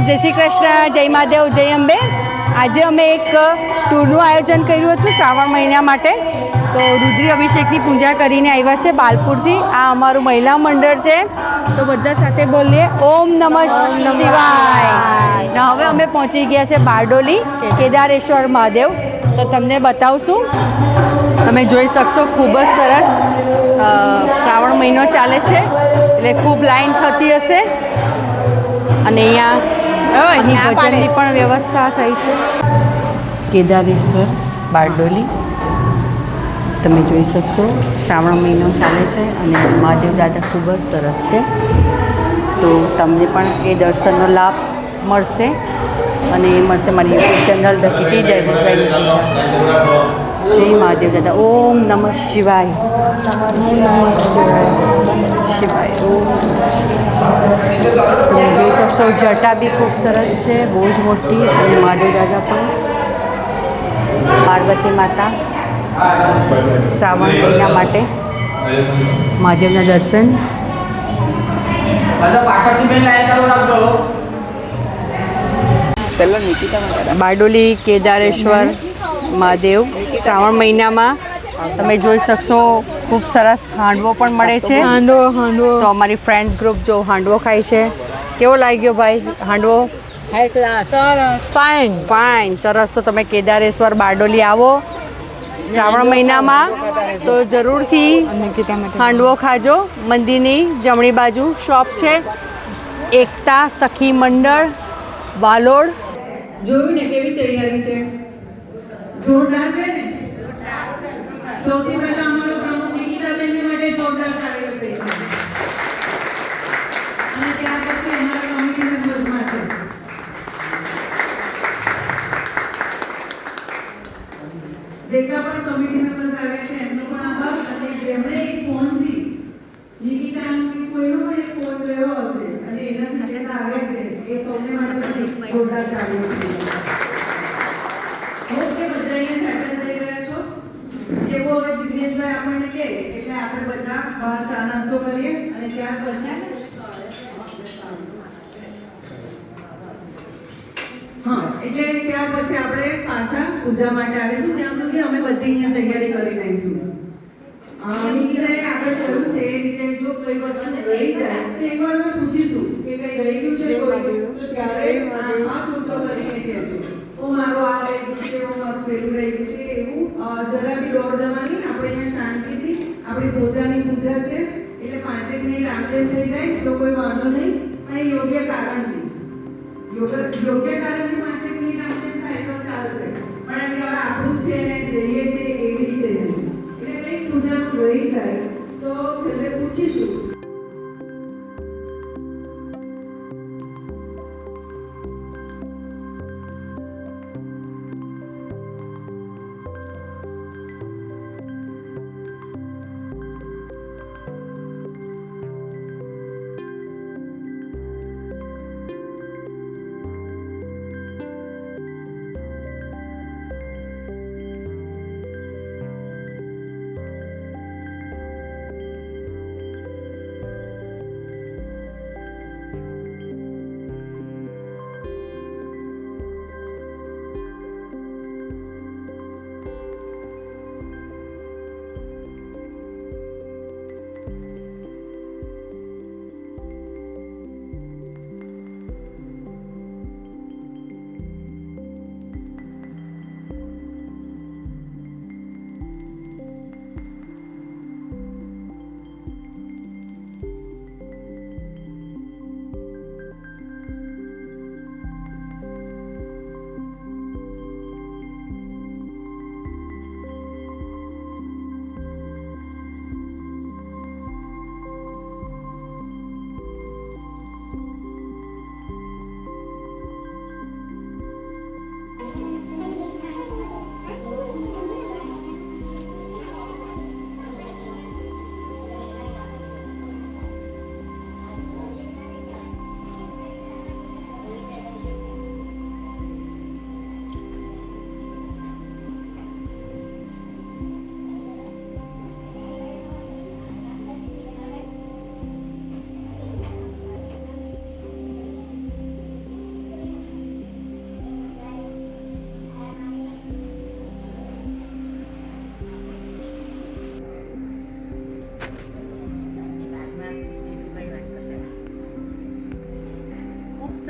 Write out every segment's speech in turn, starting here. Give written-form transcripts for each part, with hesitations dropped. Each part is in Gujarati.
ફ્રેન્ડ્સ, જય શ્રી કૃષ્ણ, જય મહાદેવ, જય અંબે. આજે અમે એક ટૂરનું આયોજન કર્યું હતું શ્રાવણ મહિના માટે. તો રુદ્રી અભિષેકની પૂજા કરીને આવ્યા છે બાલપુરથી. આ અમારું મહિલા મંડળ છે. તો બધા સાથે બોલીએ ઓમ નમઃ શિવાય. હવે અમે પહોંચી ગયા છે બારડોલી કેદારેશ્વર મહાદેવ. તો તમને બતાવશું. તમે જોઈ શકશો ખૂબ જ સરસ શ્રાવણ મહિનો ચાલે છે એટલે ખૂબ લાઈન થતી હશે. અને અહીંયા ભજનની પણ વ્યવસ્થા થઈ છે. કેદારેશ્વર બારડોલી તમે જોઈ શકશો. શ્રાવણ મહિનો ચાલે છે અને મહાદેવ દાદા ખૂબ જ સરસ છે. તો તમને પણ એ દર્શનનો લાભ મળશે અને એ મળશે મારી યુટ્યુબ ચેનલ ધ કિટી જયદીશભાઈ. જય મહાદેવ દાદા. ઓમ નમઃ શિવાય. શિવાય. તમે જોઈ શકશો જટા બી ખૂબ સરસ છે, બહુ જ મોટી. અને મહાદેવ દાદા પણ, પાર્વતી માતા શ્રાવણ મહિના માટે મહાદેવના દર્શન. બારડોલી કેદારેશ્વર મહાદેવ શ્રાવણ મહિનામાં તમે જોઈ શકશો ખૂબ સરસ હાંડવો પણ મળે છે. હાંડવો તો અમારી ફ્રેન્ડ્સ ગ્રુપ જો હાંડવો ખાય છે. કેવો લાગ્યો ભાઈ હાંડવો? ફાઇન સરસ. તો તમે કેદારેશ્વર બારડોલી આવો શ્રાવણ મહિનામાં તો જરૂરથી હાંડવો ખાજો. મંદિરની જમણી બાજુ શોપ છે એકતા સખી મંડળ વાલોડ. જોયું ને કેવી તૈયારી છે? જોરદાર છે ને? સૌથી પહેલા અમારો પ્રમુખ નિકિતાબેનની માટે જોરદાર તાળીઓ થઈ છે. અને ત્યાર પછી અમારા કમિટી મેમ્બર્સ માટે. જેટલા પણ કમિટી મેમ્બર્સ આવ્યા છે એમનો પણ આભાર. અને જેમણે એક ફોનથી નિકિતાનો કોઈનો પણ એક ફોન ગયો હશે અને એનાથી જેટલા આવ્યા છે એ સૌને માટે પણ જોરદાર તાળીઓ છે. ઓકે, બધા અહીંયા સેટલ થઈ ગયા છો? જેવો હવે જિગ્નેશભાઈ આપણને કહે એટલે આપણે બધા બહાર ચા નાસ્તો કરીએ અને ત્યાર પછી એટલે ત્યાર પછી આપણે પાછા પૂજા માટે આવીશું. ત્યાં સુધી અમે બધી અહીંયા તૈયારી કરી લઈશું. નિકિતાએ આગળ કહ્યું છે એ રીતે જો કોઈ વસ્તુ રહી જાય તો એકવાર અમે પૂછીશું કે કઈ રહી ગયું છે કોઈ, તો ત્યારે હાથ ઊંચો કરીને કહેજો મારું આ રહી ગયું છે, મારું પેલું રહી ગયું છે. એવું જરા બી દોડવાની આપણે અહીંયા શાંતિથી આપણી પોતાની પૂજા છે એટલે 5 મિનિટ આમ તેમ થઈ જાય તો કોઈ વાંધો નહીં. પણ યોગ્ય કારણથી 5 મિનિટ આમ તેમ થાય તો ચાલશે. પણ એમ કે હવે આપણું છે ને જઈએ છે એવી રીતે નહીં. એટલે કંઈક પૂજાનું રહી જાય તો છેલ્લે પૂછીશું.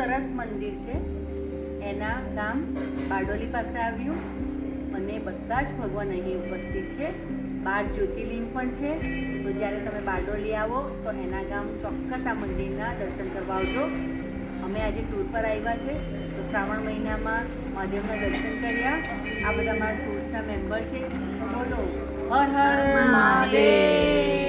સરસ મંદિર છે. એના ગામ બારડોલી પાસે આવ્યું અને બધા જ ભગવાન અહીં ઉપસ્થિત છે. 12 જ્યોતિર્લિંગ પણ છે. તો જ્યારે તમે બારડોલી આવો તો એના ગામ ચોક્કસ આ મંદિરના દર્શન કરવા આવજો. અમે આજે ટૂર પર આવ્યા છે તો શ્રાવણ મહિનામાં મહાદેવના દર્શન કર્યા. આ બધા મારા ટૂર્સના મેમ્બર છે. બોલો હર હર મહાદેવ.